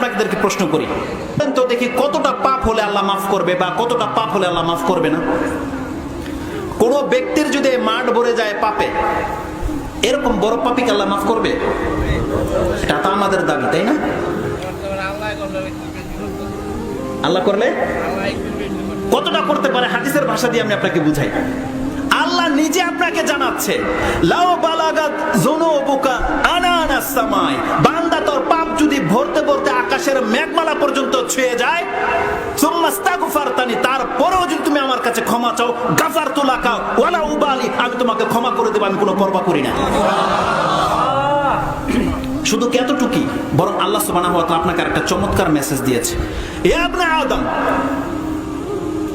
আপনাদেরকে প্রশ্ন করি তো দেখি কতটা পাপ হলে আল্লাহ মাফ করবে বা কতটা পাপ হলে আল্লাহ মাফ করবে না। কোন ব্যক্তির যদি মাঠ ভরে যায় পাপে, এরকম বড় পাপীকে আল্লাহ মাফ করবে? এটা তো আমাদের দাবি, তাই না? আল্লাহ করলে কতটা করতে পারে হাদিসের ভাষা দিয়ে আমি আপনাকে বুঝাই। আল্লাহ নিজে আপনাকে জানাচ্ছে, লাও বালাগাত যুনুবুকা আনানাস সামাই, বান্দা তোর পাপ যদি ভরতে ভরতে আকাশের মেঘমালা পর্যন্ত ছুঁয়ে যায়, সুম্মাস্তাগফারতানি, তারপরেও যদি তুমি আমার কাছে ক্ষমা চাও, গাফারতু লাকা ওয়ালা উবালি, আমি তোমাকে ক্ষমা করে দেব, আমি কোনো পরোয়া করি না। শুধু কি এতটুকুই? বরং আল্লাহ সুবহানাহু ওয়া তাআলা আপনাকে একটা চমৎকার মেসেজ দিয়েছে, ইয়া ইবনে আদম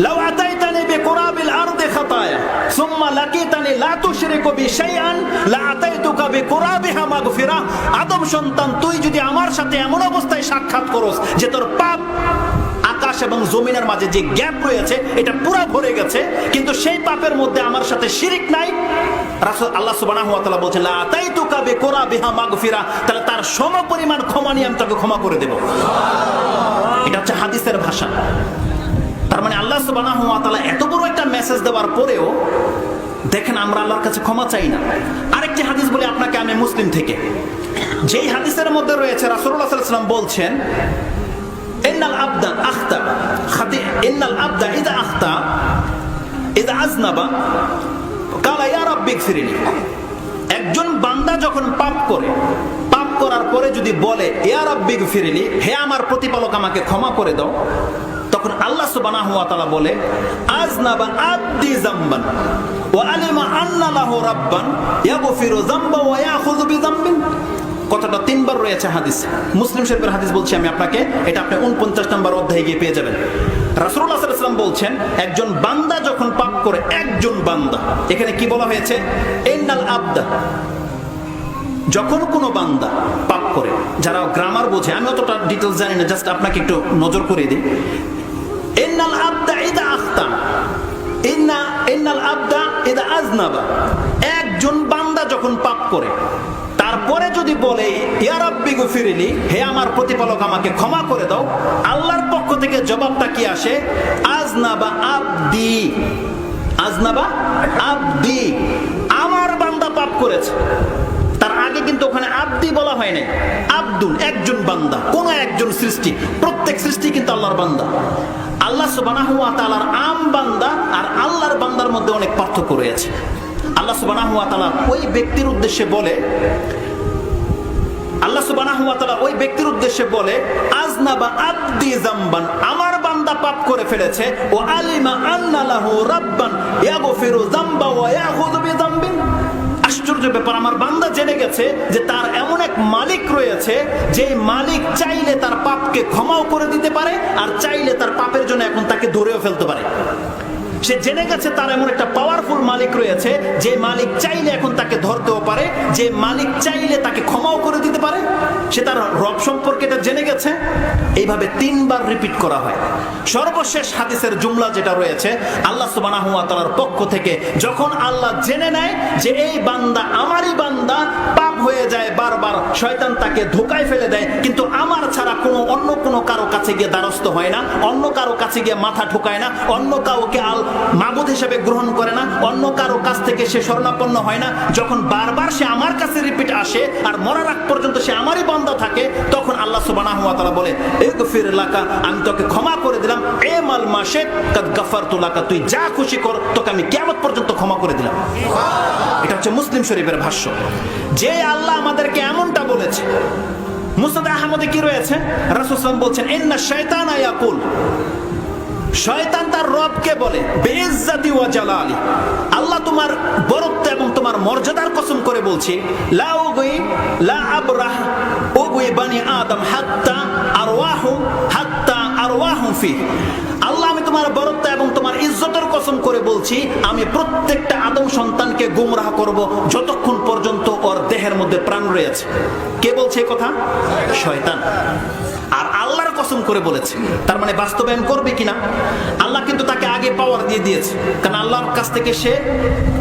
লাউ আতাইতানি বিকুরাবিল আরদি খাতায়া সুম্মা লাকিতানি লা তুশরিকু বি শাইআন লা আতাইতুকা বিকুরাবিহা মাগফিরা। আদম সন্তান, তুই যদি আমার সাথে এমন অবস্থায় সাক্ষাৎ করস যে তোর পাপ আকাশ এবং জমিনের মাঝে যে গ্যাপ রয়েছে এটা পুরো ভরে গেছে, কিন্তু সেই পাপের মধ্যে আমার সাথে শিরিক নাই, রাসূল আল্লাহ সুবহানাহু ওয়া তাআলা বলেন লা আতাইতুকা বিকুরাবিহা মাগফিরা, তাহলে তার সমপরিমাণ ক্ষমা নিয়ে আমি তাকে ক্ষমা করে দেব। এটা হচ্ছে হাদিসের ভাষা। তার মানে আল্লাহ সুবহানাহু ওয়া তাআলা এত বড় একটা মেসেজ দেওয়ার পরেও দেখেন আমরা আল্লাহর কাছে ক্ষমা চাই না। আরেকটি হাদিস বলি আপনাকে আমি, মুসলিম থেকে, যেই হাদিসের মধ্যে রয়েছে রাসূলুল্লাহ সাল্লাল্লাহু আলাইহি ওয়াসাল্লাম বলছেন, ইন্নাল আবদা আখতা খাতি ইন্নাল আবদা ইযা আখতা ইযা আযনাবা ক্বালা ইয়া রাব্বি ইগফিরলি। একজন বান্দা যখন পাপ করে, পাপ করার পরে যদি বলে ইয়া রাব্বি ইগফিরলি, হে আমার প্রতিপালক আমাকে ক্ষমা করে দাও, তখন আল্লাহ সুবহানাহু ওয়া তাআলা বলে আযনাবা আবদি যামবান ওয়া আলিমা আন্না লাহু রাব্বান ইয়াগফিরু যামবা ওয়া ইয়াখুযু বিযামবিন। কথাটা তিনবার রয়েছে হাদিস, মুসলিম শরীফের হাদিস বলছি আমি আপনাকে, এটা আপনি 49 নম্বর অধ্যায়ে গিয়ে পেয়ে যাবেন। রাসূলুল্লাহ সাল্লাল্লাহু আলাইহি ওয়াসাল্লাম বলছেন, একজন বান্দা যখন পাপ করে, একজন বান্দা, এখানে কি বলা হয়েছে? ইন্নাল আবদা, যখন কোনো বান্দা পাপ করে, যারা গ্রামার বোঝে, আমি অতটা ডিটেইলস জানি না, জাস্ট আপনাকে একটু নজর করে দিই। ইন্নাল আবদা ইযা আখতা ইন্নাল আবদা ইযা আযনাবা, একজন বান্দা যখন পাপ করে তারপরে যদি বলে ইয়া রাব্বি গফিরলি, হে আমার প্রতিপালক আমাকে ক্ষমা করে দাও, আল্লাহর পক্ষ থেকে জবাবটা কি আসে? আযনাবা আবদি, আযনাবা আবদি, আমার বান্দা পাপ করেছে। তার আগে কিন্তু ওখানে আব্দি বলা হয় নাই, আব্দুল, একজন বান্দা, কোন একজন সৃষ্টি, প্রত্যেক সৃষ্টি কিন্তু আল্লাহর বান্দা। আল্লাহ সুবহানাহু ওয়া তাআলার আম বান্দা আর আল্লাহর বান্দার মধ্যে অনেক পার্থক্য রয়েছে। আল্লাহ সুবহানাহু ওয়া তাআলা ওই ব্যক্তির উদ্দেশ্যে বলে, আল্লাহ সুবহানাহু ওয়া তাআলা ওই ব্যক্তির উদ্দেশ্যে বলে আযনাবা আবদি যামবান, আমার বান্দা পাপ করে ফেলেছে, ও আলিমা আন্না লাহু রাব্বান ইয়াগফিরু যামবা ওয়া ইয়াখুযু বিযামবিন। আশ্চর্য ব্যাপার, আমার বান্দা জেনে গেছে যে তার এমন এক মালিক রয়েছে, যে মালিক চাইলে তার পাপকে ক্ষমাও করে দিতে পারে, আর চাইলে তার পাপের জন্য এখন তাকে ধরেও ফেলতে পারে। সে জেনে গেছে তার এমন একটা পাওয়ারফুল মালিক রয়েছে, যে মালিক চাইলে এখন তাকে ধরতেও পারে, যে মালিক চাইলে তাকে ক্ষমাও করে দিতে পারে। সে তার রব সম্পর্কে এটা জেনে গেছে। এইভাবে তিনবার রিপিট করা হয়। সর্বশেষ হাদিসের জুমলা যেটা রয়েছে, আল্লাহ সুবহানাহু ওয়া তাআলার পক্ষ থেকে যখন আল্লাহ জেনে নেয় যে এই বান্দা আমারই বান্দা, পাপ হয়ে যায় বারবার, শয়তান তাকে ধোঁকায় ফেলে দেয়, কিন্তু আমার ছাড়া অন্য কোনো কারো কাছে গিয়ে দ্বারস্থ হয় না, অন্য কারো কাছে গিয়ে মাথা ঠুকায় না, অন্য কাউকে মাবুদ হিসেবে গ্রহণ করে না, অন্য কারো কাছ থেকে সে শরণাপন্ন হয় না। যখন বারবার সে আমার কাছে রিপিট আসে আর মরার আগ পর্যন্ত সে আমারই বান্দা থাকে, তখন আল্লাহ সুবহানাহু ওয়া তাআলা বলে ইগফির লাকা, আমি তোকে ক্ষমা করে দিলাম, এমাল মাশিত কাদ গাফারতু লাকা, তুই যা খুশি কর, তোকে আমি কিয়ামত পর্যন্ত ক্ষমা করে দিলাম। এটা হচ্ছে মুসলিম শরীফের ভাষ্য। যে আল্লাহ আমাদেরকে এমনটা বলেছে, মুসনাদ আহমদে কি রয়েছে? রাসূল সাল্লাল্লাহু আলাইহি ওয়াসাল্লাম বলছেন, ইন্না শাইতানা ইয়াকুল, শয়তান তার রবকে বলে, বিইজ্জাতি ওয়া জালালি, আল্লাহ তোমার বরত্ব এবং তোমার মর্যাদার কসম করে বলছি, লা উগি লা আবরাহ উগি বানি আদম হাত্তা আরওয়াহু ফি, আল্লাহ আমি তোমার বরত্ব এবং তোমার ইজ্জতের কসম করে বলছি, আমি প্রত্যেকটা আদম সন্তানকে গুমরাহ করব যতক্ষণ পর্যন্ত ওর দেহের মধ্যে প্রাণ রয়েছে। কে বলছে এই কথা? শয়তান। আর আল্লাহর কসম করে বলেছে, তার মানে বাস্তবায়ন করবে কিনা? আল্লাহ কিন্তু তাকে আগে পাওয়ার দিয়ে দিয়েছে, কারণ আল্লাহর কাছ থেকে সে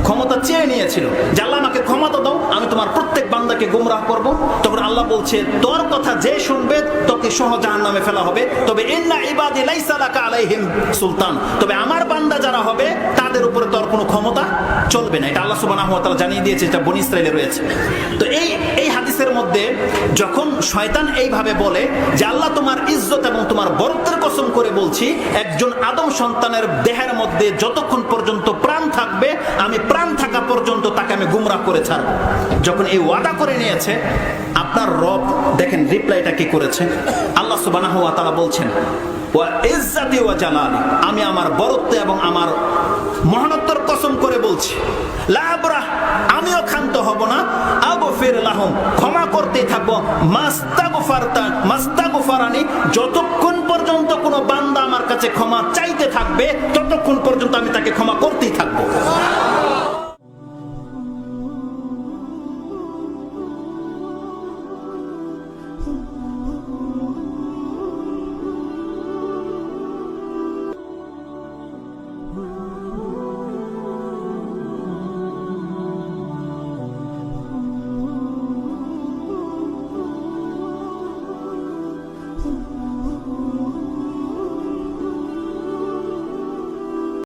ক্ষমতা চেয়ে নিয়েছিল যে আল্লাহ আমাকে ক্ষমতা দাও, আমি তোমার প্রত্যেক বান্দাকে গুমরাহ করব। তখন আল্লাহ বলছে তোর কথা যে শুনবে তোকে সহ জাহান্নামে ফেলা হবে, তবে ইন্না ইবাদি লাইসা লাকা আলাইহিম সুলতান, তবে আমার বান্দা যারা হবে তাদের উপরে তোর কোনো ক্ষমতা চলবে না। এটা আল্লাহ সুবহানাহু ওয়া তাআলা জানিয়ে দিয়েছে, এটা বনী ইসরাইলে রয়েছে। তো এই হাদিসের মধ্যে যখন শয়তান এইভাবে বলে যে আল্লাহ তোমার ইজ্জত এবং তোমার বরত্বের কসম করে বলছি, একজন আদম সন্তানের দেহের মধ্যে যতক্ষণ পর্যন্ত প্রাণ থাকবে, আমি প্রাণ থাকা পর্যন্ত তাকে আমি গুমরাহ করে ছাড়ব। যখন এই ওয়াদা করে নিয়েছে, আপনার রব দেখেন রিপ্লাইটা কি করেছে। আল্লাহ সুবহানাহু ওয়া তাআলা বলছেন ওয়া ইজ্জাতি ওয়া জালালি, আমি আমার বরত্ব এবং আমার মহানত্বর কসম করে বলছি, লা আবরাহ, আমিও ক্ষান্ত হব না, আগফির লাহুম, ক্ষমা করতেই থাকবো, মাস্তাগফারানি, যতক্ষণ পর্যন্ত কোনো বান্দা আমার কাছে ক্ষমা চাইতে থাকবে ততক্ষণ পর্যন্ত আমি তাকে ক্ষমা করতেই থাকবো।